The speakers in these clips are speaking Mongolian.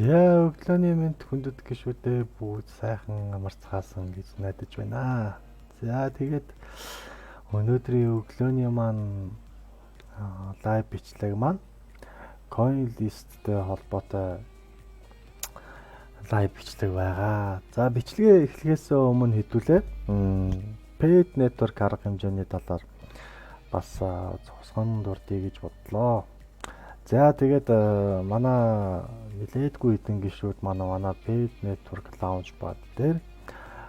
Яа, өглөөний мэнд хүндэт гişүүдээ бүгд сайхан амарцгаасан гэж найдаж байна. За тэгээд өнөөдрийн өглөөний маань лайв бичлэг маань CoinList-тэй холбоотой лайв бичлэг байгаа. За бичлэгээ эхлэхээс өмнө хэдүүлээ Paid Network арга хэмжээний талаар бас цогцгон дурдъя гэж бодлоо. За тэгээд манай нэлээдгүй хэдэн гишүүд манай Paid Network Launchpad дээр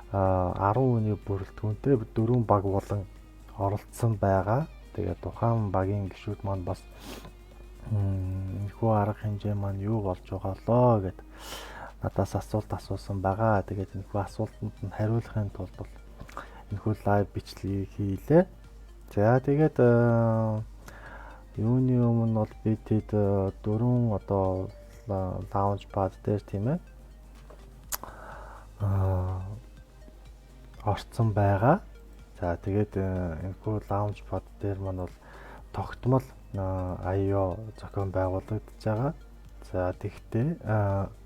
10 хүний бүрэлдэхүүнтэй 4 баг болон оролцсон байгаа. Тэгээд тухайн багийн гишүүд маань бас энэхүү арга хэмжээ маань юу болж байгаа лоо гэд надаас асуулт асуусан байгаа. Тэгээд энэхүү асуултанд нь хариулахын тулд бол энэхүү лайв бичлэгийг хийлээ. За тэгээд юуны өмнө бол би тэд 4 одоо Launchpad дээр тийм ээ орцсон байгаа. За тэгээд энэхүү Launchpad дээр маань бол тогтмол IO зохион байгуулагдаж байгаа. За тэгтээ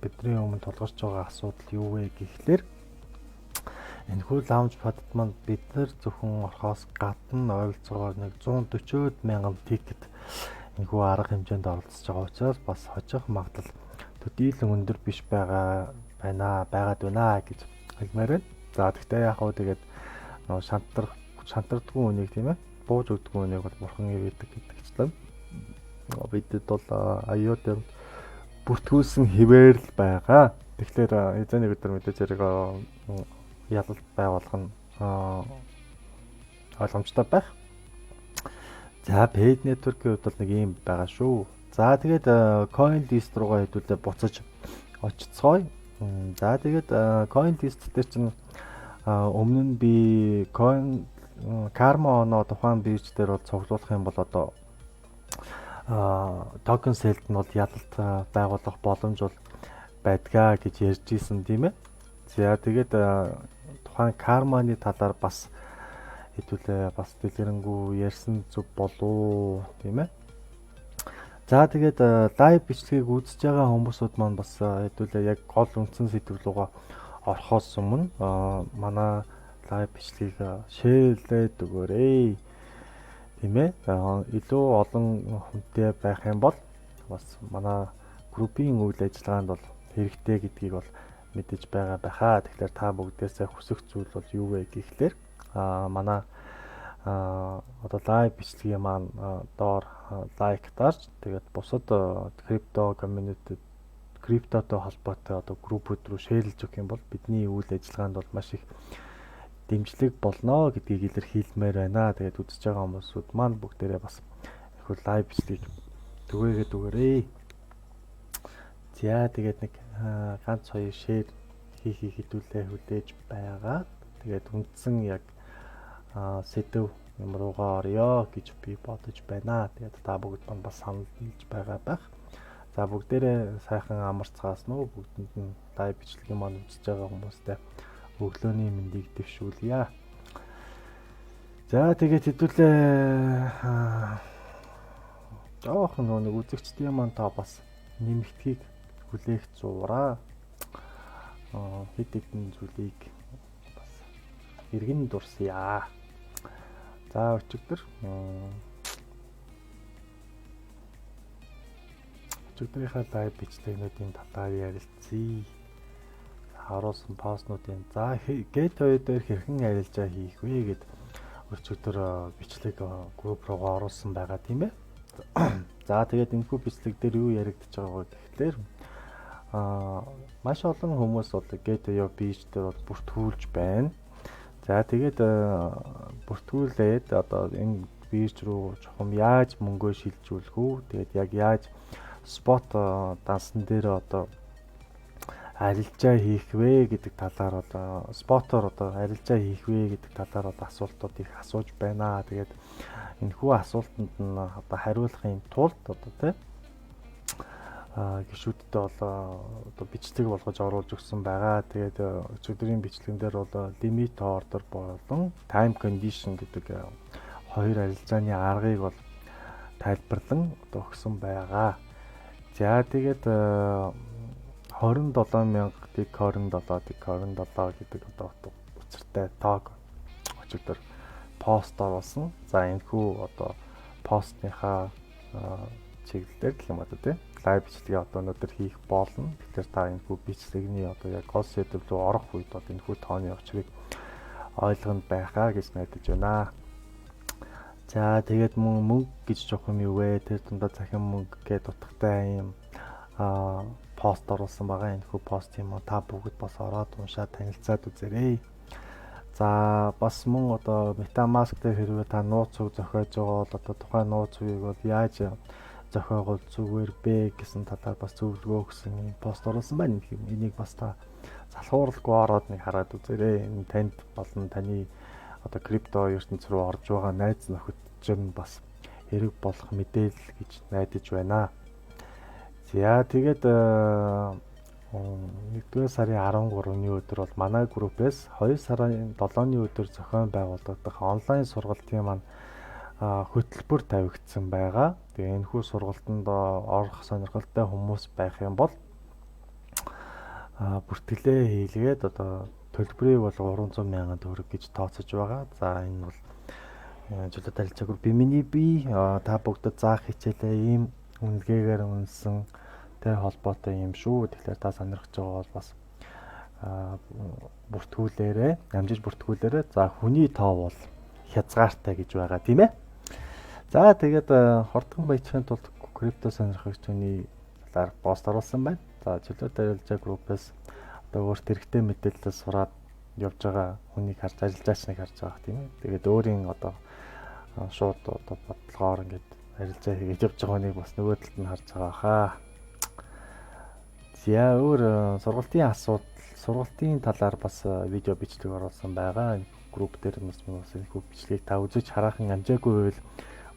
бидний өмнө тулгарч байгаа асуудал юу вэ гэхлээр энэхүү Launchpad-д маань бид нар зөвхөн орхоос гадна ойролцоогоор 140 мянган тикет энэхүү арга хэмжээнд оролцож байгаа учраас бас хожих магадлал төдийлөн өндөр биш байгаад байна гэж хэлмээр байна. За тэгтээ яг хөө тэгээд шантардгүй үнийг тийм ээ бууж өгдөггүй үнийг бол бурхан ивэдэг гэдэгчлэн бидэд бол IO дээр бүртгүүлсэн хിവэр л байгаа. Тэгэхээр эзэний бид нар мэдээж хэрэг ялалт байгуулах нь ойлгомжтой байх. За Paid Network-ийн хувьд бол нэг юм байгаа шүү. За тэгээд CoinList руугаа хэдүүлээ буцаж очицгоё. За тэгээд CoinList дээр чинь өмнө нь би Karma оноо тухайн бирж дээр бол цуглуулах юм бол одоо токен селд нь бол ялалт байгуулах боломж бол байдгаа гэж ярьж исэн тийм ээ. За тэгээд тухайн Karma-ны талаар бас хэдүүлээ бас дэлгэрэнгүй ярьсан зүг болов тийм ээ. За тэгээд лайв бичлэгийг үзэж байгаа хүмүүсүүд маань бас хэдүүлээ яг гол үндсэн сэдв рүүгээ орохоос өмнө манай лайв бичлэгийг шеэрлээд өгөөрэй. Тийм ээ. Илүү олон хүнтэй байх юм бол бас манай группийн үйл ажиллагаанд бол хэрэгтэй гэдгийг бол мэдэж байгаа байхаа. Тэгэхээр та бүгдээсээ хүсэх зүйл бол юу вэ гэхлээр манай одоо лайв бичлэгийн маань доор лайк дарж тэгээд бусад крипто community криптотой холбоотой одоо группүүд рүү шеэрлж өгөх юм бол бидний үйл ажиллагаанд бол маш их дэмжлэг болно гэдгийг илэрхийлмээр байна. Тэгээд үзэж байгаа хүмүүсүүд маань бүгдээрээ бас их лайв бичлэгийг түгээгээд өгөөрэй. За тэгээд нэг ганц хоёр шеэр хийхийг хэдүүлээ хүлээж байгаа. Тэгээд үндсэн яг сэдв юм руугаа орё гэж би бодож байна. Тэгээд та бүгд маань бас санал нийлж байгаа байх. За бүгдээрээ сайхан амарцгаасан уу? Бүгдэнд нь лайв бичлэгийн маань үзэж байгаа хүмүүстээ өглөөний мэндийг дэвшүүлье. За тэгээд хэдүүлээ жоохон нэг үзэгчдийн маань та бас нэмэгдхийг хүлээх зураа. Хэд хэдэн зүйлийг бас иргэн дурсъя. За өчигдөр өчигдрийнхаа лайв бичлэгнүүдийн талаар ярилцъя. Харуулсан постнуудын за Gateway дээр хэрхэн арилжаа хийх вэ гэд өчигдөр бичлэг групп руугаа оруулсан байгаа тийм ээ. За тэгээд энэхүү бичлэг дээр юу яригдж байгаа вэ гэхлээр маш олон хүмүүс бол Gateway бирж дээр бол бүртгүүлж байна. За тэгээд бүртгүүлээд одоо энэ бирж рүү чухам яаж мөнгөө шилжүүлэх үү? Тэгээд яг яаж спот дансан дээр одоо арилжаа хийх вэ гэдэг талаар одоо спотоор одоо арилжаа хийх вэ гэдэг талаар одоо асуултууд их асууж байна. Тэгээд энэхүү асуултанд нь одоо хариулахын тулд одоо тийм гишүүдтэй бол одоо бичлэг болгож оруулж өгсөн байгаа. Тэгээд өчигдрийн бичлэгэн дээр бол limit order болон time condition гэдэг хоёр арилжааны аргыг бол тайлбарлан одоо өгсөн байгаа. За тэгээд 27,000 тэг 27 гэдэг одоо учиртай тоог өчигдөр пост оруулсан. За энэхүү одоо постныхаа чиглэлээр гэх юм одоо тийм лайв бичлэгээ одоо өнөөдөр хийх болно. Тэгэхээр та энэхүү бичлэгний одоо яг гол сэдв рүү орох үед бол энэхүү тооны очрыг ойлгоно байхаа гэж найдаж байна. За тэгээд мөнгө гэж жоох юм юу вэ? Тэр дундаа захин мөнгө гэдэг утгатай юм пост оруулсан байгаа. Энэхүү пост юм уу та бүгд бас ороод уншаад танилцаад үзээрэй. За бас мөн одоо MetaMask дээр хэрвээ та нууц үг зохиож байгаа бол одоо тухайн нууц үгийг бол яаж зохиогвол зүгээр бэ гэсэн талаар бас зөвлөгөө өгсөн юм пост оруулсан байна. Энийг бас та залхууралгүй ороод нэг хараад үзээрэй. Энэ танд болон таны одоо крипто ертөнц рүү орж байгаа найз нөхөд нь бас хэрэг болох мэдээлэл гэж найдаж байна. За тэгээд 1-р сарын 13-ны өдөр бол манай группээс 2 сарын 7-ны өдөр зохион байгуулагдах онлайн сургалтын маань хөтөлбөр тавигдсан байгаа. Тэгээ энэхүү сургалтанд орох сонирхолтой хүмүүс байх юм бол бүртгэлээ хийлгээд одоо төлбөрийг бол 300,000 төгрөг гэж тооцож байгаа. За энэ бол чөлөөт харилцаа групп миний бие та бүгдэд заах хичээлээ ийм үнэлгээгээр үнэлсэн тэ холбоотой юм шүү. Тэгэхээр та сонирхож байгаа бол бас бүртгүүлээрээ, амжиж бүртгүүлээрээ. За хүний тоо бол хязгаартай гэж байгаа тийм ээ. За тэгээд хурдан баяжхын тулд крипто сонирхогчдын талаар пост оруулсан байна. За чөлөөт харилцаа группээс одоо өөрт хэрэгтэй мэдээлэл сураад явж байгаа хүнийг харж арилжаачныг харж байгаа тийм ээ. Тэгээд өөрийн одоо шууд одоо бодлогоор ингээд арилжаа хийж явж байгаа хүнийг бас нөгөө талд нь харж байгаа хаа. За өөр сургалтын асуудал, сургалтын талаар бас видео бичлэг оруулсан байгаа. Групп дээр бас энэхүү бичлэгийг та үзэж хараахан амжаагүй байвал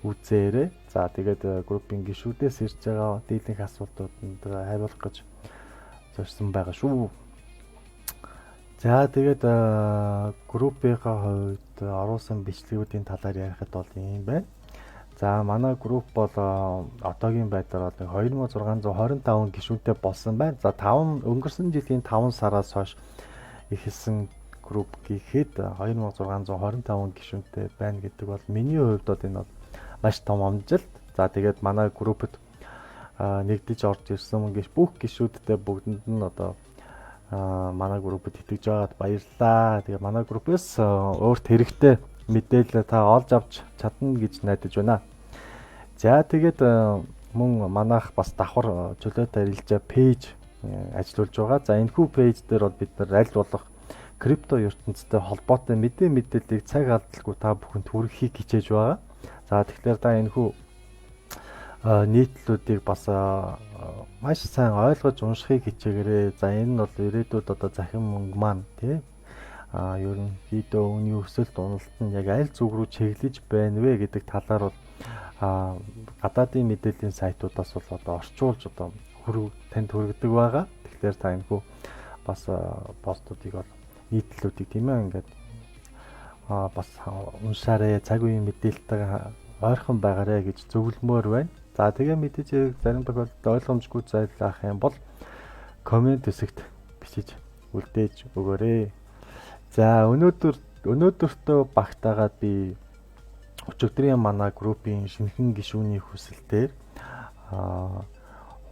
үзээрэй. За тэгээд группийн гишүүдээс ирж байгаа дийлэнх асуултууданд хариулах гэж зорьсон байгаа шүү. За тэгээд группийнхаа хувьд оруулсан бичлэгүүдийн талаар ярихад бол юм байна. За манай групп бол одоогийн байдлаар 2625 гишүүнтэй болсон байна. За өнгөрсөн жилийн 5 сараас хойш эхэлсэн групп гэхэд 2625 гишүүнтэй байна гэдэг бол миний хувьд бол энэ бол маш том амжилт. За тэгээд манай группт нэгдэж орж ирсэн бүх гишүүдтэй бүгдэнд нь одоо манай группт итгэж байгаад баярлалаа. Тэгээ манай группээс өөрт хэрэгтэй мэдээлэл та олж авч чадна гэж найдаж байна. За тэгээд мөн манайх бас давхар чөлөөт харилцаа пэйж ажиллуулж байгаа. За энэхүү пэйж дээр бол бид нар аль болох крипто ертөнцтэй холбоотой мэдээллийг цаг алдалгүй та бүхэнд хүргэхийг хичээж байгаа. За тэгэхээр та энэхүү нийтлүүдийг бас маш сайн ойлгож уншихыг хичээгээрэй. За энэ нь бол ирээдүйд одоо захин мөнгө маань тий ерөнхийдөө үүний өсөлт уналт нь яг аль зүг рүү чиглэж байна вэ гэдэг талаар бол гадаадын мэдээллийн сайтуудаас бол одоо орчуулж одоо танд хүргэдэг байгаа. Тэгэхээр та энэхүү бас постуудыг бол нийтлүүдийг тийм ээ ингээд бас уншаарай, цаг үеийн мэдээлэлтэйгээ ойрхон байгаарэ гэж зөвлөмөр байна. За тэгээ мэдээж зарим тохиолдолд ойлгомжгүй зайлах юм бол комент хэсэгт бичиж үлдээж өгөөрэй. За өнөөдөртөө багтаагаад би өчигдрийн манай группийн шинэхэн гишүүний хүсэлтээр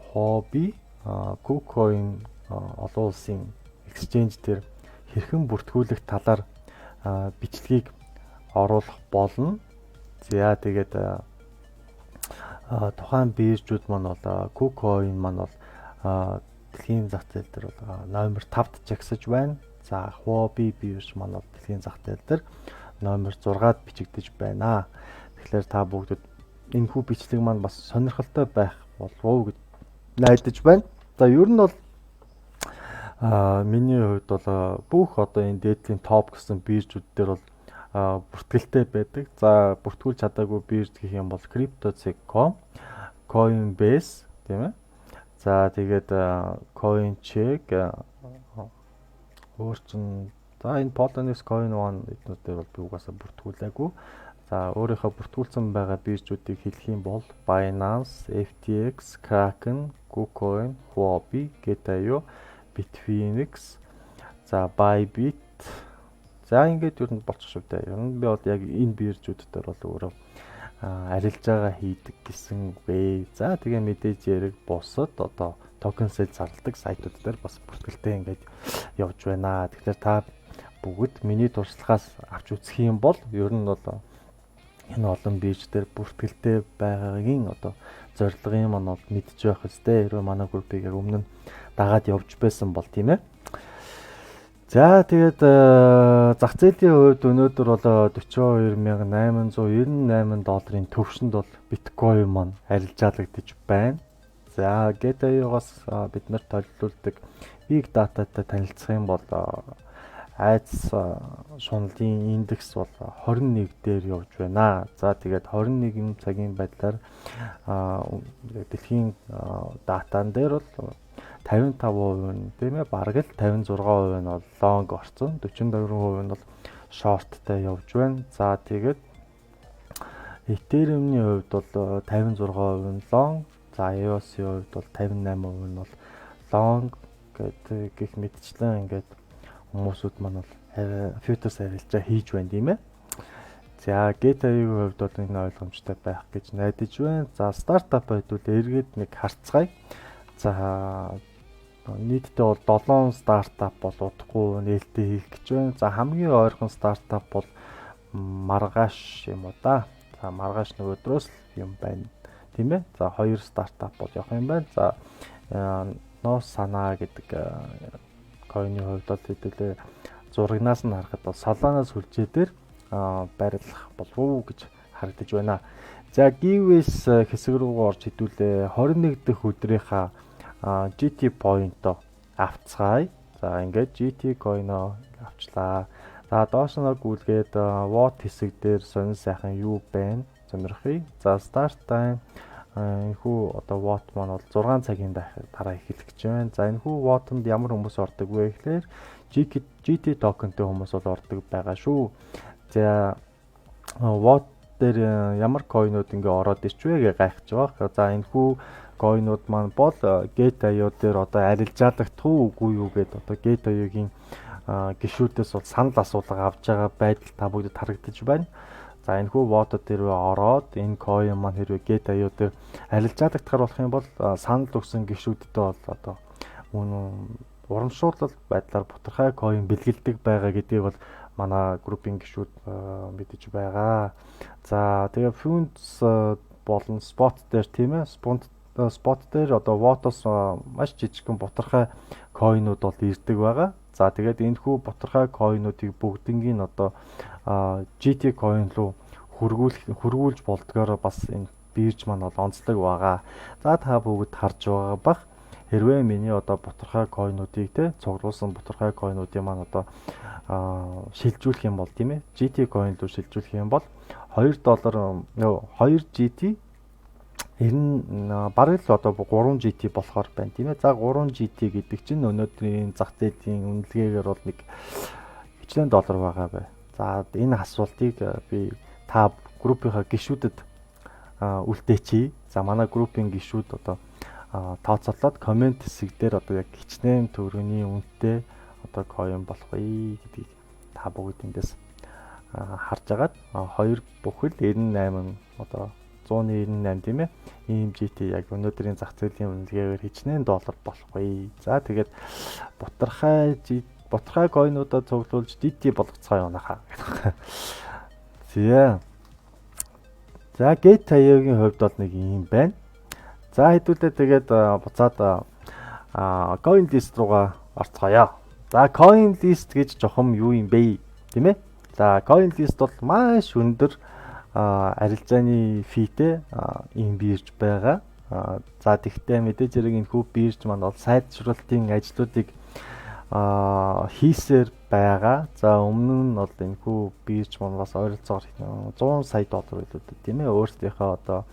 хобби KuCoin олон улсын exchange дээр хэрхэн бүртгүүлэх талаар бичлэгийг оруулах болно. За тэгээд тухайн биржүүд маань бол KuCoin маань бол дэлхийн зах зээл дээр бол номер 5-д жагсаж байна. За хобби бирж маань бол дэлхийн зах зээл дээр номер 6-ад бичигдэж байна. Тэгэхээр та бүгд энэхүү бичлэг маань бас сонирхолтой байх болов уу гэж найдаж байна. За ер нь бол миний хувьд бол бүх одоо энэ дээдлийн топ гэсэн биржүүд дээр бол бүртгэлтэй байдаг. За бүртгүүлж чадаагүй бирж гэх юм бол Crypto.com, Coinbase тийм ээ. За тэгээд CoinCheck өөр чин за энэ Poloniex Coin One эднүүд дээр бол би угаасаа бүртгүүлээгүй. За өөрийнхөө бүртгүүлсэн байгаа биржүүдийг хэлэх юм бол Binance, FTX, Kraken, KuCoin, Huobi, Gate.io, Bitfinex, за Bybit. За ингээд ер нь болчих шүү дээ. Ер нь би бол яг энэ биржүүд дээр бол өөрөө арилжаага хийдэг гэсэн үгүй. За тэгээ мэдээж яриг бусад одоо токен сел зарладаг сайтууд дээр бас бүртгэлтэй ингээд явж байна. Тэгэхээр та бүгд миний туршлагаас авч үзэх юм бол ер нь одоо энэ олон бирж дээр бүртгэлтэй байгаагийн одоо зорилгын манад мэдж байх хэвээр хэрвээ манай группийг яг өмнө нь дагаад явж байсан бол тийм ээ. За тэгээд зах зээлийн хувьд өнөөдөр бол 42898 долларын төвшөнд бол биткойн маань арилжаалагдаж байна. За Gate.io-гоос бид нар төлөвлөдөг big dataтай танилцах юм бол айц шунлын индекс бол 21 дээр явж байна. За тэгээд 21 цагийн байдлаар дэлхийн датан дээр бол 55% нь тийм ээ бараг л 56% нь бол лонг орсон. 44% нь бол шорттай явж байна. За тэгээд Ethereum-ийн хувьд бол 56% нь лонг, за EOS-ийн хувьд бол 58% нь бол лонг гэдэг гэх мэтчлэн ингээд хүмүүсүүд маань бол futures арилжаа хийж байна тийм ээ. За Gate.io-ийн хувьд бол энэ ойлгомжтой байх гэж найдаж байна. За стартап байдвал эргээд нэг харцгаая. За нийтдээ бол 7 стартап бол удахгүй нээлттэй хийх гэж байна. За хамгийн ойрхон стартап бол маргааш юм уу да. За маргааш нэг өдрөөс л юм байна. Тийм ээ. За 2 стартап бол явах юм байна. За Ноо санаа гэдэг койны хувьд бол хэдүүлээ зурагнаас нь харахад бол Solana сүлжээ дээр байрлах болов уу гэж харагдаж байна. За giveaways хэсэг рүү орж хэдүүлээ 21 дахь өдрийнхаа GT point-о авцгаая. За ингээд GT coin-о авчлаа. За доош нь гүйлгээд watt хэсэг дээр сонин сайхан юу байна? Сонирхъя. За start time энэхүү одоо watt маань бол 6 цагийн дараа эхэлэх гэж байна. За энэхүү watt-нд ямар хүмүүс ордог вэ гэхээр GT token-тэй хүмүүс бол ордог байгаа шүү. За watt дээр ямар coin-ууд ингээ ороод ирчвэ гэж гайхаж байгаа. За энэхүү coin-ууд маань бол Gate.io дээр одоо арилжаалагдах үгүй юу гэдэг одоо Gate.io-гийн гишүүдээс бол санал асуулга авж байгаа байдал та бүгдэд харагдаж байна. За энэхүү watt дээр ороод энэ coin маань хэрвээ Gate.io дээр арилжаалагдахаар болох юм бол санал өгсөн гишүүдтэй бол одоо урамшуулал байдлаар бутархай coin бэлгэлдэг байгаа гэдгийг бол манай группийн гишүүд мэдэж байгаа. За тэгээ Funds болон Spot дээр тийм ээ Spot дээр одоо watt-оос маш жижигхэн бутархай coin-ууд бол ирдэг байгаа. За тэгээд энэхүү бутархай coin-уудыг бүгднийг одоо GT coin руу хөргүүлж болдгоор бас энэ бирж маань бол онцлог байгаа. За та бүгд харж байгаа бах. Хэрвээ миний одоо бутархай coin-уудыг те цуглуулсан бутархай coin-уудыг маань одоо шилжүүлэх юм бол тийм ээ GT coin руу шилжүүлэх юм бол $2 2 GT ер нь бараг л одоо 3 GT болохоор байна тийм ээ. За 3 GT гэдэг чинь өнөөдрийн зах зээлийн үнэлгээгээр бол нэг $1 байгаа бай. За энэ асуултыг би та группийнхаа гишүүдэд үлдээчихье. За манай группийн гишүүд одоо тооцоолоод комент хэсэг дээр одоо яг хичнээн төгрөгийн үнэтэй одоо coin болох вэ гэдгийг та бүгд эндээс харж агаад 2 бүхэл 98 одоо 198 тийм ээ. Ийм GT яг өнөөдрийн зах зээлийн үнэлгээгээр хичнээн $1 болох вэ. За тэгээд бутархай coin-уудаа цуглуулж GT болгоцгоо явна хаа. За Gate.io-гийн хувьд бол нэг юм байна. За хэдүүлээ тэгээд буцаад CoinList руугаа орцгоё. За CoinList гэж жохом юу юм бэ? Тийм ээ. За CoinList бол маш өндөр арилжааны фитэй ийм бирж байгаа. За тэгтээ мэдээж зэрэг энэхүү бирж маань бол сайжруулалтын ажлуудыг хийсээр байгаа. За өмнө нь бол энэхүү бирж маань бас ойролцоогоор $100 сая байлгүй тийм ээ. Өөрсдийнхөө одоо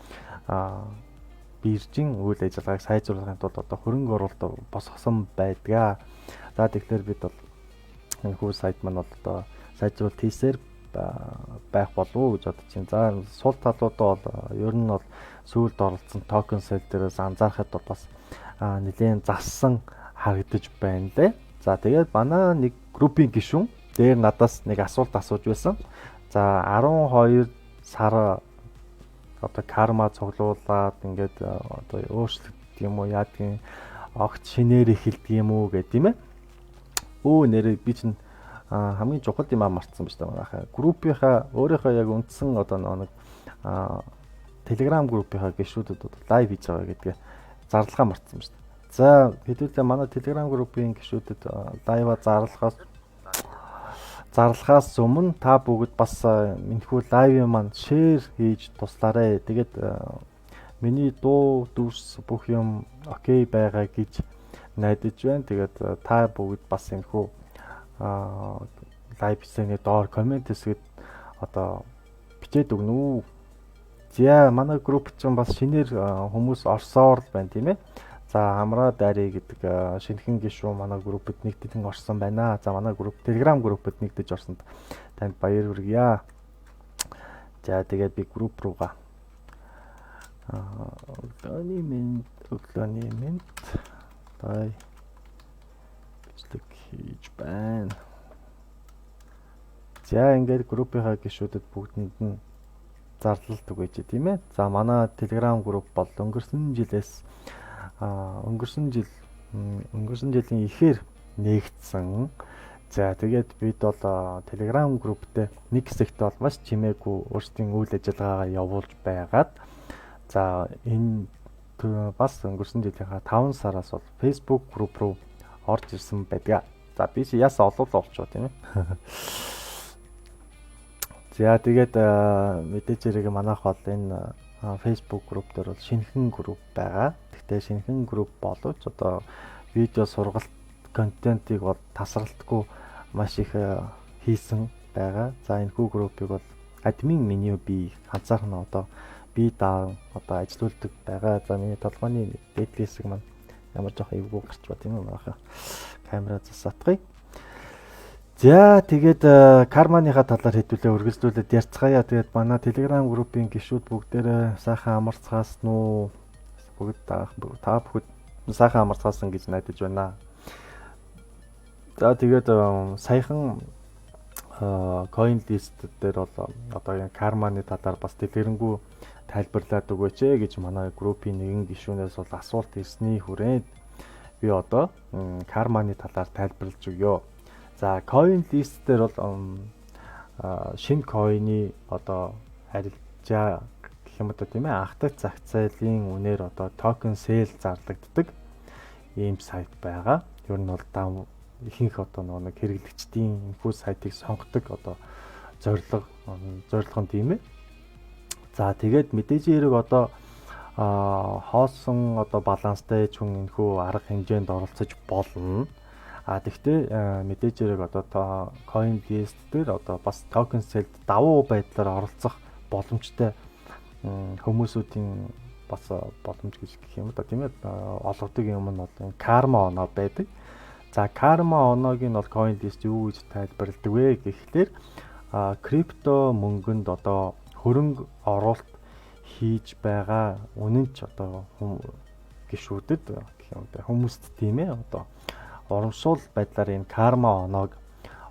биржийн үйл ажиллагааг сайжруулахын тулд одоо хөрөнгө оруулалт босгосон байдгаа. За тэгэхээр бид бол энэхүү сайт маань бол одоо сайжруулалт хийсээр байх болов уу гэж бодож байна. За сул талуудаа бол ер нь бол сүүлд оролцсон токен sale дээрээс анзаарахад бол бас нэлээд зассан харагдаж байна лээ. За тэгээд манай нэг группийн гишүүн дээр надаас нэг асуулт асууж байсан. За 12 сар одоо карма цуглуулад ингээд одоо өөрчлөгддөг юм уу яадгийн огт шинээр эхэлдэг юм уу гэдэг тийм ээ. Нэрээ би чинь хамгийн чухал юм марцсан ба шүү дээ. Группийнхаа өөрийнхөө яг үндсэн одоо нэг Telegram группийнхаа гишүүдэд лайв хийж байгаа гэдгээ зарлахаа марцсан ба шүү дээ. За хэдүүлээ манай Telegram группийн гишүүдэд лайва зарлахаас өмнө та бүгд бас энэхүү лайвын маань шеэр хийж туслаарай. Тэгээд миний дуу дүрс бүх юм окей байгаа гэж найдаж байна. Тэгээд та бүгд бас энэхүү лайв хийсний доор комент хэсгэд одоо бичээд өгнө үү. За манай групп чинь бас шинээр хүмүүс орсоор байна тийм ээ. За хамраа дайрий гэдэг шинэхэн гишүүн манай группэд нэгдэн орсон байна. За манай групп Telegram группэд нэгдэж орсонд танд баяр хүргье. За тэгээд би групп руугаа өглөөний мэнд тай бичлэг хийж байна. За ингээд группийнхаа гишүүдэд бүгдэнд нь зарлалт өгөөч тийм ээ. За манай Telegram групп бол өнгөрсөн жилийн эхээр нээгдсэн. За тэгээд бид бол Telegram групптэй нэг хэсэгт бол маш чимээгүй өөрсдийн үйл ажиллагаагаа явуулж байгаад за энэ бас өнгөрсөн жилийнхаа 5 сараас бол Facebook групп руу орж ирсэн байдаг. За би яасан олуулаа болчихоо тийм ээ. За тэгээд мэдээж хэрэг манайх бол энэ Facebook групп дээр бол шинэхэн групп байгаа. Гэхдээ шинэхэн групп боловч одоо видео сургалт контентыг бол тасралтгүй маш их хийсэн байгаа. За энэхүү группыг бол админ меню би ганцаархан одоо би одоо ажилуулдаг байгаа. За миний толгойн дээд хэсэг маань ямар жоох эвгүй гарч ба тийм үү манайхаа камера засаатгая. За тэгээд карманыхаа талаар хэдүүлээ үргэлжлүүлээд ярьцгаая. Тэгээд манай Telegram группийн гишүүд бүгдээрээ сайхан амарцгаас нүү бүгд та бүхэд сайхан амарцгаасан гэж найдаж байна. За тэгээд саяхан coin list дээр бол одоо энэ карманы талаар бас дэлгэрэнгүй тайлбарлаад өгөөч гэж манай группийн нэгэн гишүүнээс бол асуулт ирсний хүрээнд би одоо карманы талаар тайлбарлаж өгье. За coin list дээр бол шинэ coin-ы одоо арилжаа гэх юм одоо тийм ээ анхдагч зах зээлийн үнээр одоо token sale зарлагддаг ийм сайт байгаа. Ер нь бол ихэнх одоо нэг хэрэглэгчдийн энэхүү сайтыг сонгодог одоо зорилго нь тийм ээ. За тэгээд мэдээж хэрэг одоо хоосон одоо баланстай хүн энэхүү арга хэмжээнд оролцож болно. Тэгвэл мэдээж хэрэг одоо coin list дээр одоо бас token sale давуу байдлаар оролцох боломжтой хүмүүсүүдийн бас боломж гэж гэх юм да тийм ээ олгодог юм нь бол карма оноо байдаг. За карма оноог нь бол coin list юу гэж тайлбарладаг вэ гэхлээр крипто мөнгөнд одоо хөрөнгө оруулалт хийж байгаа үнэнч одоо гишүүдэд гэх юм да хүмүүст тийм ээ одоо урамшуул байдлаар энэ карма оноог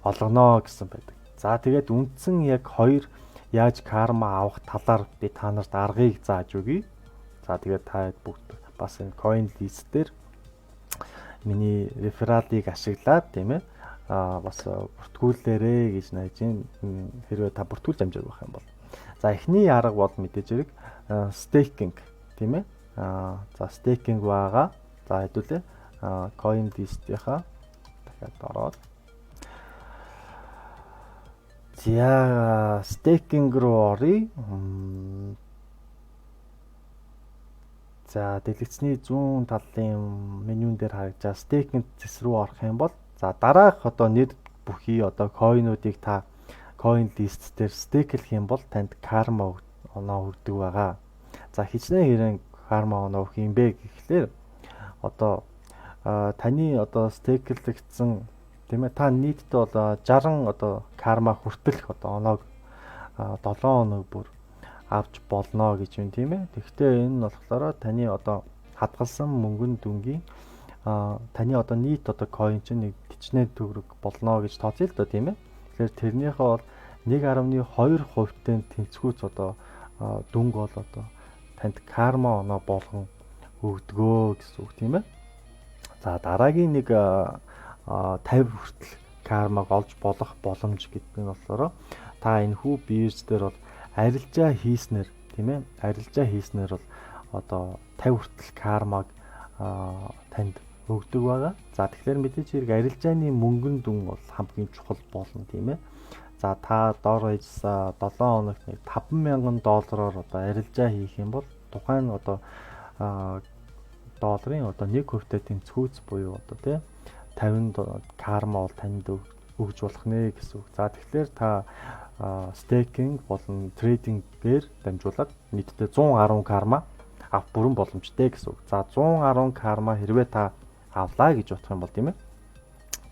олгоно гэсэн байдаг. За тэгээд үндсэн яг хоёр яаж карма авах талаар би та нарт аргыг зааж өгье. За тэгээд та бүгд бас энэ coin list дээр миний рефералыг ашиглаад тийм ээ бас бүртгүүлээрэ гэж найж байна. Хэрвээ та бүртгүүлж амжаагүй байх юм бол. За эхний арга бол мэдээж хэрэг staking тийм ээ. За staking байгаа. За хэдүүлээ coin list-ийнхаа дахиад ороод. За staking руу оръё. За дэлгэцний зүүн талын менюн дээр харагдаж staking зэс рүү орох юм бол за дараах одоо нэр бүхий одоо coin-уудыг та coin list дээр стейклэх юм бол танд карма оноо өгдөг байгаа. За хичнээн хэрэг карма оноо өгөх юм бэ гэхлээр одоо таны одоо стейклэгдсэн тийм ээ та нийтдээ бол 60 одоо карма хүртэлх одоо оноог 7 хоног бүр авч болно гэж байна тийм ээ. Тэгэхдээ энэ нь болохоор таны одоо хадгалсан мөнгөн дүнгийн таны одоо нийт одоо coin чинь нэг 40 төгрөг болно гэж тооцъё л да тийм ээ. Тэгэхээр тэрнийхээ бол 1.2% тэнцвүүц одоо дүнг бол одоо танд карма оноо болгон өгдгөө гэсэн үг тийм ээ. За дараагийн нэг 50 хүртэл кармаг олж болох боломж гэдэг нь болохоор та энэ хүү бирж дээр бол арилжаа хийснээр тийм ээ. Арилжаа хийснээр бол одоо 50 хүртэл кармаг танд өгдөг байгаа. За тэгэхээр мэдээж хэрэг арилжааны мөнгөн дүн бол хамгийн чухал болно тийм ээ. За та доор хийсэн 7 хоногт нэг $5,000 одоо арилжаа хийх юм бол тухайн одоо долларын одоо 1% тэнцвүүц буюу одоо тий 50 карма бол танд өгж болох нэ гэсэн үг. За тэгэхээр та стейкинг болон трейдингээр дамжуулаад нийтдээ 110 карма авах бүрэн боломжтой гэсэн үг. За 110 карма хэрвээ та авлаа гэж бодох юм бол тийм ээ.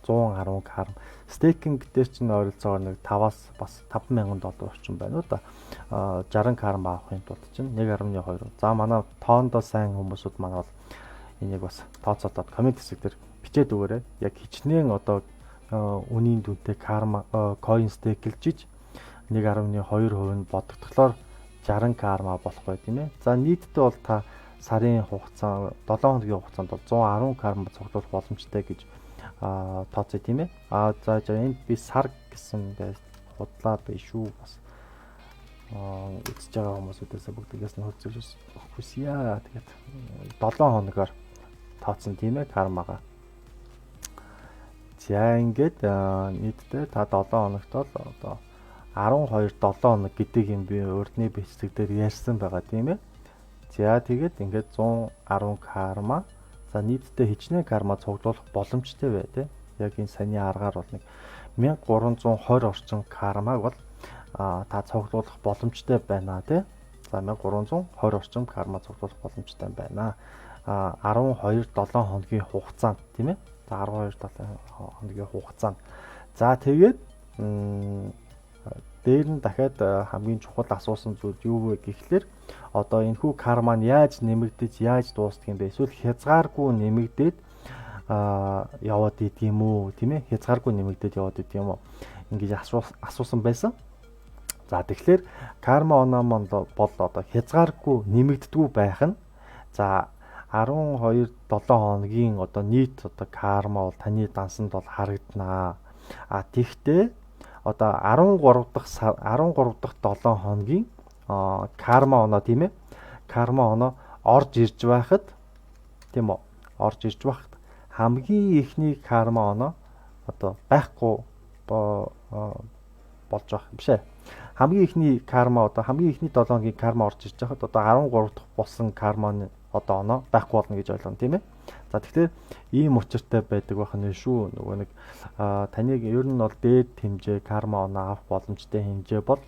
110 карма. Стейкинг дээр чинь ойролцоогоор нэг 5-аас бас $5,000 орчим байна уу да. 60 карма авахын тулд чинь 1.2. За манай тоондоо сайн хүмүүсүүд манай бол энийг бас тооцоолоод комент хэсэг дээр бичээд өгөөрэй. Яг хичнээн одоо үнийн дүнтэй карма coin стейклжиж 1.2% нь бодогдохлоор 60 карма болох бай тийм ээ. За нийтдээ бол та сарын хугацаа 7 хоногийн хугацаанд бол 110 карма цуглуулах боломжтой гэж тооцъё тийм ээ. За энд би сар гэсэн худлаа биш шүү бас үзэж байгаа хүмүүсүүдээс бүгдээс нь хөлзөж хүсье. Тэгээд 7 хоногоор тооцсон тийм ээ кармага. За ингээд нийтдээ та 7 хоногт бол одоо 12 7 хоног гэдэг юм би урдны бичлэг дээр ярьсан байгаа тийм ээ. За тэгээд ингээд 110 карма. За нийтдээ хичнээн карма цуглуулах боломжтой бай тээ. Яг энэ саяны аргаар бол нэг 1320 орчим кармаг бол та цуглуулах боломжтой байна тий. За 1320 орчим карма цуглуулах боломжтой байна. 12 7 хоногийн хугацаанд тийм ээ. За 12 7 хоногийн хугацаанд. За тэгээд дээр нь дахиад хамгийн чухал асуусан зүйл юу вэ гэхлээр одоо энэ хүү карма нь яаж нэмэгдэж яаж дуустдаг юм бэ? Эсвэл хязгааргүй нэмэгдээд яваад идэг юм уу? Тийм ээ? Хязгааргүй нэмэгдээд яваад идэг юм уу? Ингэж асуусан байсан. За тэгэхээр карма оноо бол одоо хязгааргүй нэмэгддэггүй байх нь. За 12 7 хоногийн одоо нийт одоо карма бол таны дансанд бол харагдана. Тэгвэл одоо 13 дахь 7 хоногийн карма оноо тийм ээ. Карма оноо орж ирж байхад тийм үү? Орж ирж байхад хамгийн ихний карма оноо одоо байхгүй болж байх юм биш ээ. Хамгийн ихний карма одоо хамгийн ихний 7 хоногийн карма орж ирж байхад одоо 13 дахь болсон карманы одоо оноо байхгүй болно гэж ойлгоно тийм ээ. За тэгэхээр ийм учиртай байдаг байх нь шүү. Нөгөө нэг таныг ер нь бол дээд хэмжээ карма оноо авах боломжтой хэмжээ бол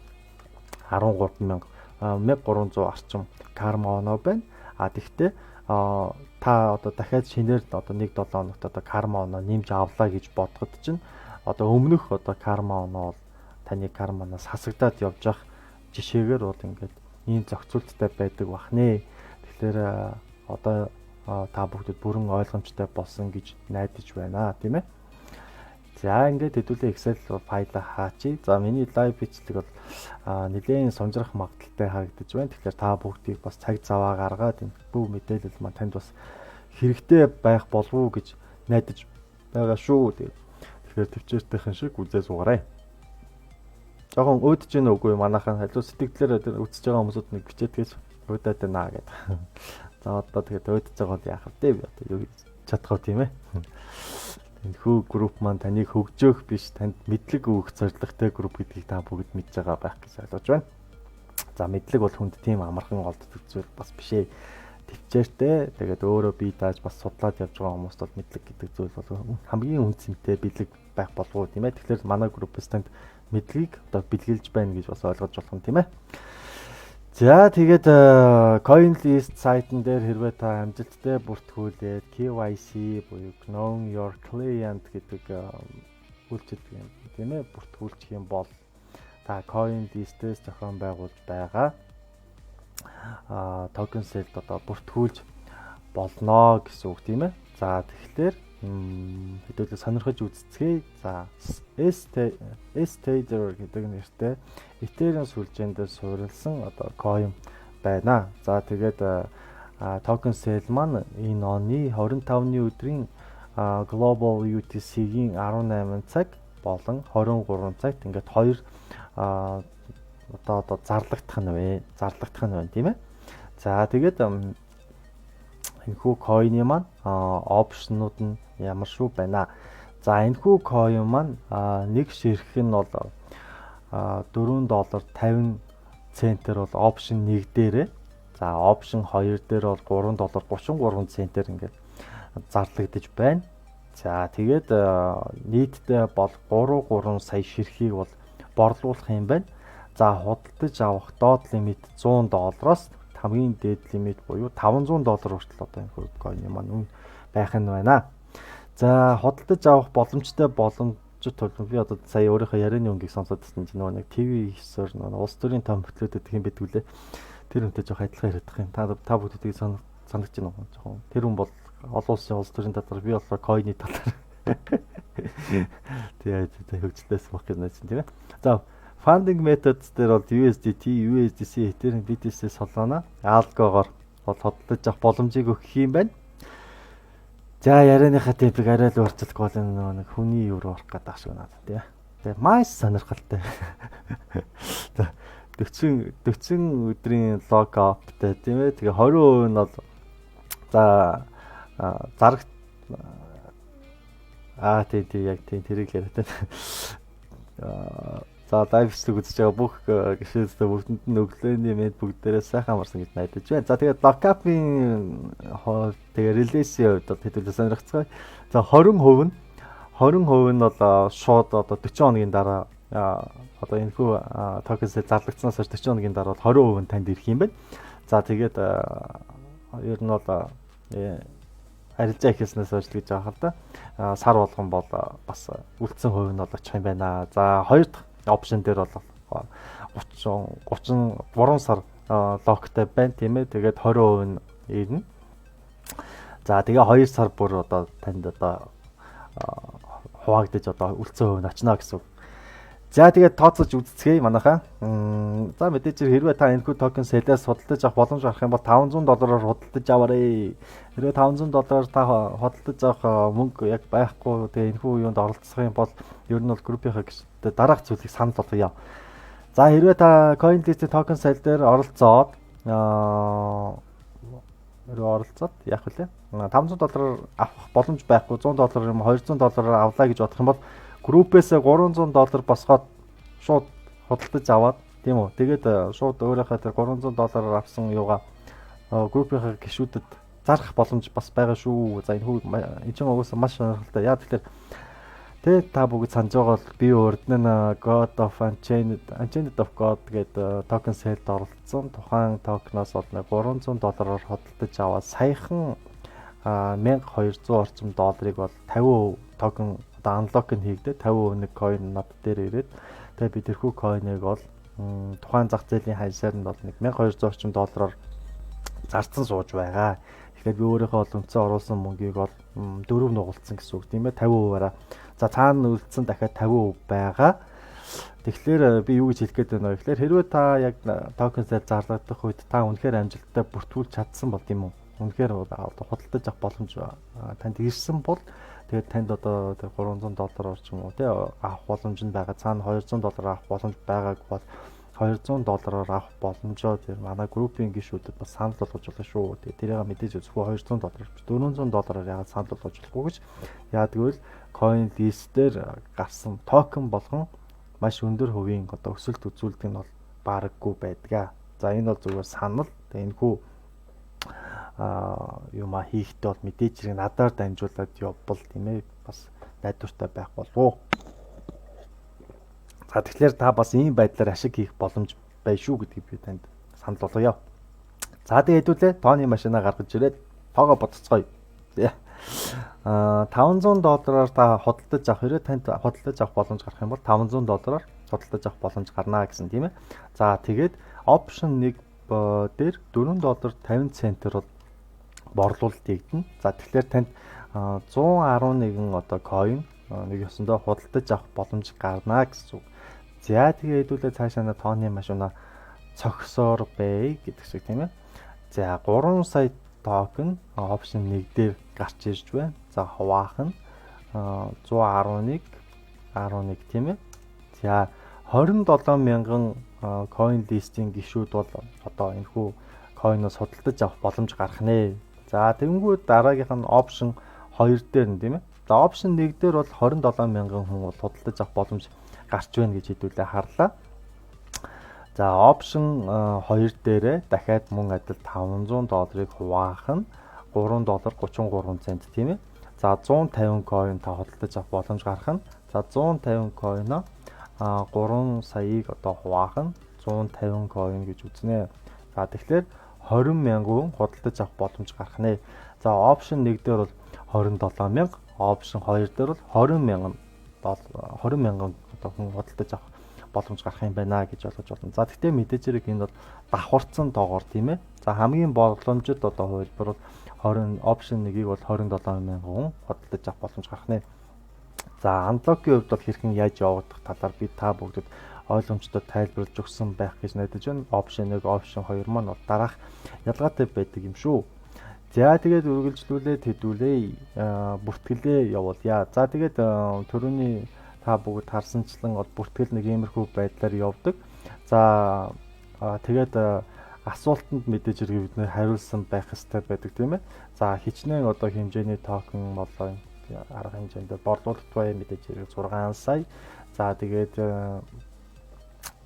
1300 орчим карма оноо байна. Тэгвэл та одоо дахиад шинээр одоо 1-7 хоногт одоо карма оноо нэмж авлаа гэж бодоход чинь одоо өмнөх одоо карма оноо бол таны карманаас хасагдаад явж явах жишээгээр бол ингээд ийм зохицуулттай байдаг бах нэ. Тэгэхээр одоо та бүгдд бүрэн ойлгомжтой болсон гэж найдаж байна тийм ээ. За ингээд хэдүүлээ Excel файлаа хаачи. За миний лайв бичлэг бол нэлээд сумжрах магадaltaй харагдаж байна. Тэгэхээр та бүгдийг бас цаг заваа гаргаад энэ бүх мэдээлэл маань танд бас хэрэгтэй байх болов уу гэж найдаж байгаа шүү. Тэгэхээр төвчээртэйхэн шиг үзээ суугаарай. Жохон өөдөж гэнэ үгүй манайхан халуун сэтгэлээр үзэж байгаа хүмүүсд нэг бичээдгээс өөдөд байна гэдэг. За одоо тэгээд өөдөж байгаа бол яах вэ? Би одоо юу чадах вэ тийм ээ. Энэ хүү групп маань таныг хөгжөөх биш танд мэдлэг өгөх зорилготой групп гэдгийг та бүгд мэдж байгаа байх гэж ойлгож байна. За мэдлэг бол хүнд тийм амархан олддог зүйл бас биш ээ. Төвчээртэй тэгээд өөрөө бие дааж бас судлаад явж байгаа хүмүүст бол мэдлэг гэдэг зүйл бол хамгийн үнцэнтэй бэлэг байх болов уу тийм ээ. Тэгэхээр манай группээс танд мэдлэгийг одоо бэлгэлж байна гэж бас ойлгож болох юм тийм ээ. За тэгээд CoinList сайтн дээр хэрвээ та амжилттай бүртгүүлээд KYC буюу Know Your Client гэдэг үйлчилдэг юм тийм ээ бүртгүүлчих юм бол та CoinList-ээс зохион байгуулж байгаа токен селд одоо бүртгүүлж болно гэсэн үг тийм ээ. За тэгэхээр хэдүүлээ сонирхож үзцгээе. За Stader гэдэг нэртэй Ethereum сүлжээнд суурилсан одоо coin байна. За тэгээд токен сел маань энэ оны 25-ны өдрийн Global UTC-ийн 18 цаг болон 23 цагт ингээд хоёр одоо зарлагдах нь байна тийм ээ. За тэгээд энэхүү coin маань опшнууд нь ямар шүү байна. За энэхүү coin маань нэг ширхэг нь бол $4.50 бол опшн 1 дээрээ. За опшн 2 дээр бол $3.33 ингээд зарлагдаж байна. За тэгээд нийтдээ бол 3 сая ширхгийг бол борлуулах юм байна. За худалдаж авах доод лимит $100-оос хамгийн дээд лимит буюу $500 хүртэл одоо энэ coin маань үн байх нь байна. За худалдаж авах боломжтой боломжит тул би одоо сая өөрийнхөө ярианы өнгийг сонсоод байсан чинь нэг TV9-оор улс төрийн том хөтлөөдөд хэм бэдгүү лээ. Тэр үнтэй жоох адилхан яриад байгаа юм. Та бүгдийг санагдаж байна уу жоохон. Тэр хүн бол олон улсын улс төрийн талаар би болохоор coin-ы талаар. Тэгээд хөгжлөөс баг гэж найсан тийм ээ. За funding methods дээр бол USDT, USDC, Ethereum, BTC, Solana, Algogоор бол худалдаж авах боломжийг өгөх юм байна. За ярианыхаа темпийг арай л урьдчилах бол нэг хүний юу руу орох гэдэг шиг байна тийм. Тэгээ маш сонирхолтой. За 40 өдрийн лог аптай тийм ээ. Тэгээ 20% нь бол за зарагт тий яг тийм тэрийг яриад байна. За лайвстрим үзэж байгаа бүх гишүүдтэй бүгдэнд нь өглөөний мэд бүгдээрээ сайхан амарсан гэж найдаж байна. За тэгээд локапын тэгээд релизийн хувьд хэдүүлээ сонирхцгаая. За 20% нь бол шууд одоо 40 хоногийн дараа одоо энэхүү токенс зарлагдсанаас хойш 40 хоногийн дараа бол 20% нь танд ирэх юм байна. За тэгээд ер нь бол арилжаа ихснээс хойш гэж байгаа хэл да. Сар болгон бол бас үлдсэн хувь нь бол очих юм байна. За хоёр дахь опшн дээр бол 33 сар локтай байна тийм ээ. Тэгээд 20% нь ирнэ. За тэгээ 2 сар бүр одоо танд одоо хуваагдаж одоо үлдсэн хувь нь очно гэсэн үг. За тэгээд тооцоож үзцгээе манайхаа. За мэдээж хэрвээ та энэхүү токен селээс худалдаж авах боломж гарах юм бол $500-оор худалдаж аваарай. Хэрвээ $500 та худалдаж авах мөнгө яг байхгүй тэгээ энэхүү юунд оролцох юм бол ер нь бол группийнхаа гишүүдэд дараах зүйлийг санал болгоё. За хэрвээ та CoinList токен сел дээр оролцоод яг үлээ $500 авах боломж байхгүй $100 юм $200 авлаа гэж бодох юм бол группээс $300 босгоод шууд худалдаж аваад тийм үү. Тэгээд шууд өөрийнхөө тэр $300 авсан юугаа группийнхаа гишүүдэд зарах боломж бас байгаа шүү. За энэ чинь угсаа маш сонирхолтой. Яа тэгэхээр та бүгд санаж байгаа бол би урд нь God of Unchained of God гэдэг токен селд оролцсон. Тухайн токеноос бол $300-оор худалдаж аваад саяхан 1200 орчим долларыг бол 50% токен одоо unlock нь хийгдээ 50% нэг coin над дээр ирээд тэгээ бид тэрхүү coin-ыг бол тухайн зах зээлийн ханшаар нь бол нэг 1200 орчим доллараар зарцсан сууж байгаа. Тэгэхээр би өөрийнхөө бол үнцэн оруулсан мөнгийг бол 4 нугалцсан гэсэн үг тийм ээ 50%-аараа. За цаана үлдсэн дахиад 50% байгаа. Тэгэхээр би юу гэж хэлэх гээд байна вэ гэхээр хэрвээ та яг токен сел зарлагдах үед та үнэхээр амжилттай бүртгүүлж чадсан бол тийм үү. Үнэхээр худалдаж авах боломж танд ирсэн бол тэгээд танд одоо $300 орчим уу тий авах боломж нь байгаа. Цаана $200 авах боломж байгааг бол $200-оор авах боломжоо тэр манай группийн гишүүдэд бас санал болгож байгаа шүү. Тэгээд тэрийг мэдээж зөвхөн $200 $400-оор яагаад санал болгож болохгүй гэж яадгүй л CoinList дээр гарсан токен болгон маш өндөр хувийн одоо өсөлт үзүүлдэг нь бол бараггүй байдгаа. За энэ бол зүгээр санал. Тэгээд энэхүү юма хийхдээ бол мэдээж хэрэг надаар дамжуулаад явбал тийм ээ бас найдвартай байх болов. За тэгэхээр та бас ийм байдлаар ашиг хийх боломж бай шүү гэдгийг би танд санал болгоё. За тэгээд хэдүүлээ тооны машинаа гаргаж ирээд тоогоо бодцгоё. $500-аар та худалдаж авах хэрэг танд худалдаж авах боломж гарах юм бол $500-аар худалдаж авах боломж гарна гэсэн тийм ээ. За тэгээд option 1 дээр $4.50 бол борлуулалт хийгдэнэ. За тэгэхээр танд 111 одоо coin нэг ёсондоо худалдаж авах боломж гарна гэсэн үг. За тэгээ хэдүүлээ цаашаа тооны машина цогсоор бай гэдэг шиг тийм ээ. За 3 сая токен option 1 дээр гарч ирж байна. За хуваах нь 111 тийм ээ. За 27 мянган coin listing гишүүд бол одоо энэхүү coin-оос худалдаж авах боломж гарах нэ. За тэгэнгүүт дараагийнх нь option 2 дээр нь тийм ээ. За option 1 дээр бол 27 мянган хүн бол худалдаж авах боломж гарч байна гэж хэдүүлээ харлаа. За option 2 дээрээ дахиад мөн адил $500 хуваах нь $3.33 тийм ээ. За 150 coin та худалдаж авах боломж гарах нь. За 150 coin-о 3 саяыг одоо хуваах нь 150 coin гэж үзнэ. За тэгэхээр 20 мянган худалдаж авах боломж гарах нэ. За option 1 дээр бол 27 мянга, option 2 дээр бол 20 мянган одоо хүн худалдаж авах боломж гарах юм байна гэж ойлгож байна. За гэхдээ мэдээж хэрэг энэ бол давхарцсан доогоор тийм ээ. За хамгийн боломжит одоо хувилбар бол 20 option 1-ийг бол 27 мянган хүн худалдаж авах боломж гарах нэ. За unlock-ийн хувьд бол хэрхэн яаж явагдах талаар би та бүгдэд ойлгомжтой тайлбарлаж өгсөн байх гэж найдаж байна. Option 1, option 2 маань бол дараах ялгаатай байдаг юм шүү. За тэгээд үргэлжлүүлээд хэдүүлээ бүртгэлээ явуулъя. За тэгээд түрүүний та бүгд харсанчлан бол бүртгэл нэг иймэрхүү байдлаар явдаг. За тэгээд асуултанд мэдээж хэрэг бид нэр хариулсан байх хэрэгтэй байдаг тийм ээ. За хичнээн одоо хэмжээний токен болоо арга хэмжээнд борлуулалт бай мэдээж хэрэг 6 сая. За тэгээд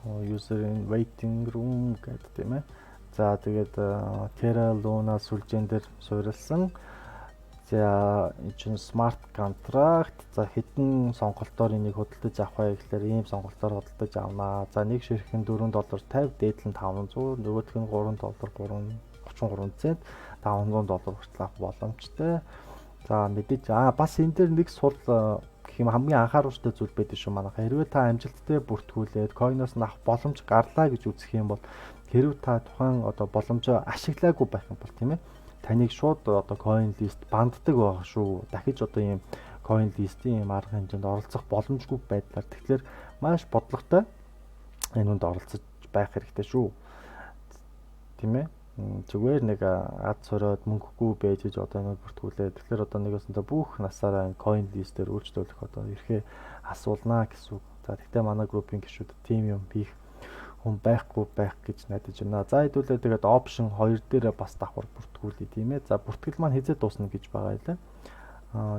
user in waiting room гэдэг тийм ээ. За тэгээд Terra Luna сүлжээн дээр суурилсан. За энэ чинь smart contract. За хэдэн сонголтоор энийг худалдаж авах вэ гэхээр ийм сонголтоор худалдаж авнаа. За нэг ширхэг нь $4.50, дээдл нь $500, нөгөөх нь $3.33, $500 хүртэл авах боломжтой. За мэдээж бас энэ дээр нэг сул гэх юм хамгийн анхааруулжтай зүйл байдаг шүү манайха. Хэрвээ та амжилттай бүртгүүлээд coin-оос нь авах боломж гарлаа гэж үзэх юм бол хэрвээ та тухайн одоо боломжоо ашиглаагүй байх юм бол тийм ээ. Таныг шууд одоо coin list банддаг байгаа шүү. Дахиж одоо ийм coin list-ийн ийм арга хэмжээнд оролцох боломжгүй байдлаар тэгэхээр маш бодлоготой энэ үнд оролцож байх хэрэгтэй шүү. Тийм ээ. Зүгээр нэг ад сороод мөнгөгүй байж гэж одоо нэг бүртгүүлээ. Тэгэхээр одоо нэгөөсөндөө бүх насаараа coin list-ээр үйлчлүүлэх одоо ирэхээ асуулнаа гэсэн үг. За тэгтээ манай группийн гишүүд тим юм хийх хүн байхгүй байх гэж найдаж байна. За хэдүүлээ тэгээд option 2 дээр бас давхар бүртгүүлээ тийм ээ. За бүртгэл маань хизээ дуусна гэж байгаа байлаа.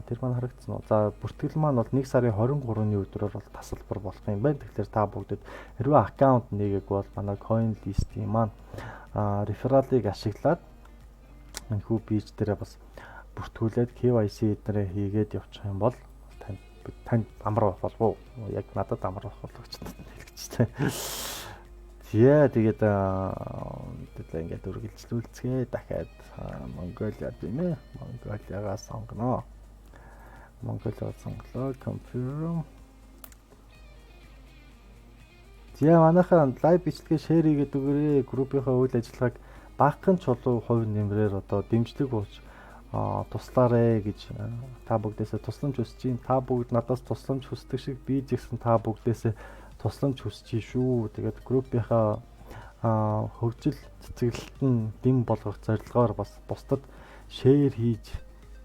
Тэр маань харагдсан уу? За бүртгэл маань бол 1 сарын 23-ны өдрөөр бол тасалбар болох юм байна. Тэгэхээр та бүгдэд хэрвээ аккаунт нэгээг бол манай coin list-ийн маань рефералыг ашиглаад энэхүү пэйж дээрээ бас бүртгүүлээд KYC эднэрээ хийгээд явчих юм бол танд амар болох болов уу? Яг надад амар болох гэж хэлчихсэн. Тэгээд ингээд үргэлжлүүлцгээ дахиад Монголиа тийм ээ. Монголиагаас сонгоно. Монголиагаас сонглоо. Confirm. За манайхаа лайв бичлэгээ шеэр хийгээд өгөөрэй. Группийнхаа үйл ажиллагааг багахан чулуу хувь нэмрээр одоо дэмжлэг болж туслаарэ гэж та бүгдээсээ тусламж хүсэж байна. Та бүгд надаас тусламж хүсдэг шиг би ч гэсэн та бүгдээсээ тусламж хүсэж шүү. Тэгээд группийнхаа хөгжил цэцэглэлт нь дэм болгох зорилгоор бас бусдад шеэр хийж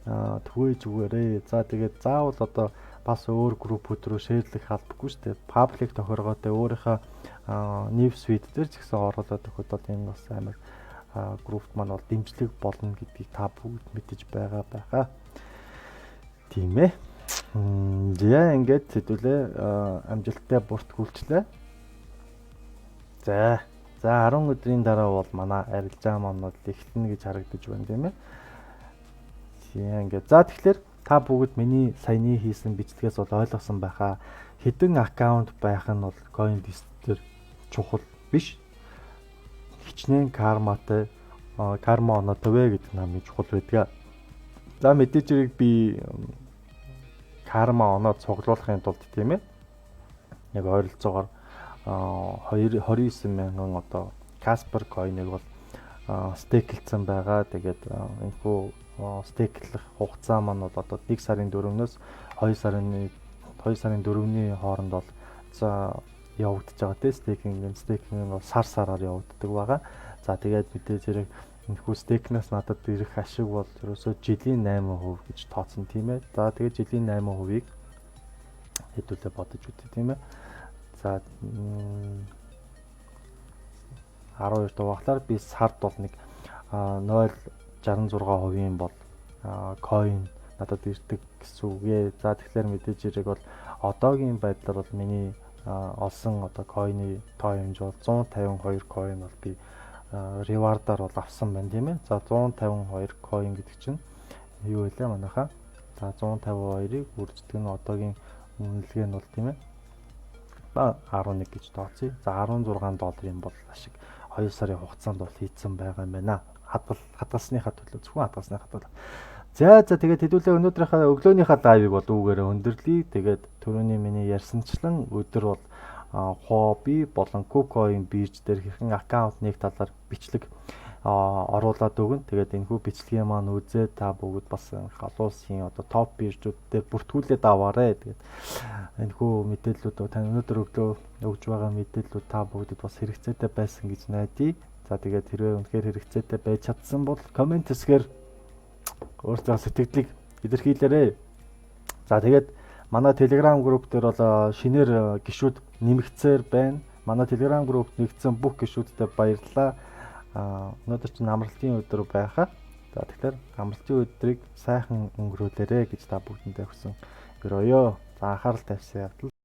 түгээж өгөөрэй. За тэгээд заавал одоо бас өөр группүүд рүү шеэрлэх албагүй шүү дээ. Паблик тохиргоотой өөрийнхөө news feed дээр ч гэсэн оруулаад өгөхөд бол энэ бас амар группт маань бол дэмжлэг болно гэдгийг та бүгд мэдэж байгаа. Тийм ээ. За ингээд хэдүүлээ амжилттай бүртгүүлчлээ. За 10 өдрийн дараа бол манай арилжаа маань бол эхэлнэ гэж харагдаж байна тийм ээ. Тийм ингээд. За тэгэхээр та бүгд миний саяны хийсэн бичлэгээс бол ойлгосон байхаа. Хэдэн аккаунт байх нь бол coin list дээр чухал биш. Хичнээн карматай карма оноотой вэ гэдэг намын чухал байдаг. За мэдээж хэрэг би карма оноо цуглуулахын тулд тийм ээ. Яг ойролцоогоор 29 мянган одоо Casper coin-ыг бол стейклсэн байгаа. Тэгээд энэхүү стейклэх хугацаа маань бол одоо 1 сарын 4-өөс 2 сарын 4-ний хооронд бол за явагдаж байгаа тийм стейкинг нь бол сараар явагддаг байгаа. За тэгээд мэдээж хэрэг энэхүү стейкнаас надад ирэх ашиг бол ерөөсөө жилийн 8% гэж тооцсон тийм ээ. За тэгээд жилийн 8%-ийг хэдүүлээ бодож үтээ тийм ээ. За 12 дугаараар би сард бол нэг 0.66% бол coin надад ирдэг гэсэн үгээ. За тэгэхээр мэдээж хэрэг бол одоогийн байдлаар бол миний олсон одоо coin-ы тоо хэмжээ бол 152 coin бол би reward-аар бол авсан байна тийм ээ. За 152 coin гэдэг чинь юу вэ манайхаа? За 152-ыг үрждэг нь одоогийн үнэлгээ нь бол тийм ээ. 11 гэж тооцъё. За 16 долларын бол ашиг 2 сарын хугацаанд бол хийцэн байгаа юм байна. Хадгалсныхаа төлөө зөвхөн хадгалсныхаа төлөө. За тэгээд хэдүүлээ өнөөдрийнхээ өглөөнийхөө лайвыг бол үүгээрээ өндөрлөе. Тэгээд түрүүний миний ярьсанчлан өдөр бол хобби болон KuCoin бирж дээр хэрхэн аккаунт нэг талаар бичлэг оруулаад өгнө. Тэгээд энэхүү бичлэгийн маань үзээ та бүгд бас олон улсын одоо топ биржүүд дээр бүртгүүлээд аваарэ. Тэгээд энэхүү мэдээллүүд тань өнөөдөр өглөө өгж байгаа мэдээллүүд та бүгдэд бас хэрэгцээтэй байсан гэж найдаа. За тэгээд хэрвээ үнэхээр хэрэгцээтэй байж чадсан бол комент хэсгээр өөрсдөө сэтгэлдлийг илэрхийлээрэй. За тэгээд манай Telegram group дээр бол шинээр гишүүд нэмэгцээр байна. Манай Telegram group нэгдсэн бүх гишүүдтэй баярлалаа. Өнөөдөр чинь амралтын өдөр байхаа. За тэгэхээр амралтын өдрийг сайхан өнгөрүүлээрэй гэж та бүгдэндээ хүсэн. Гөрөөё. За анхаарал тавьсан явдал.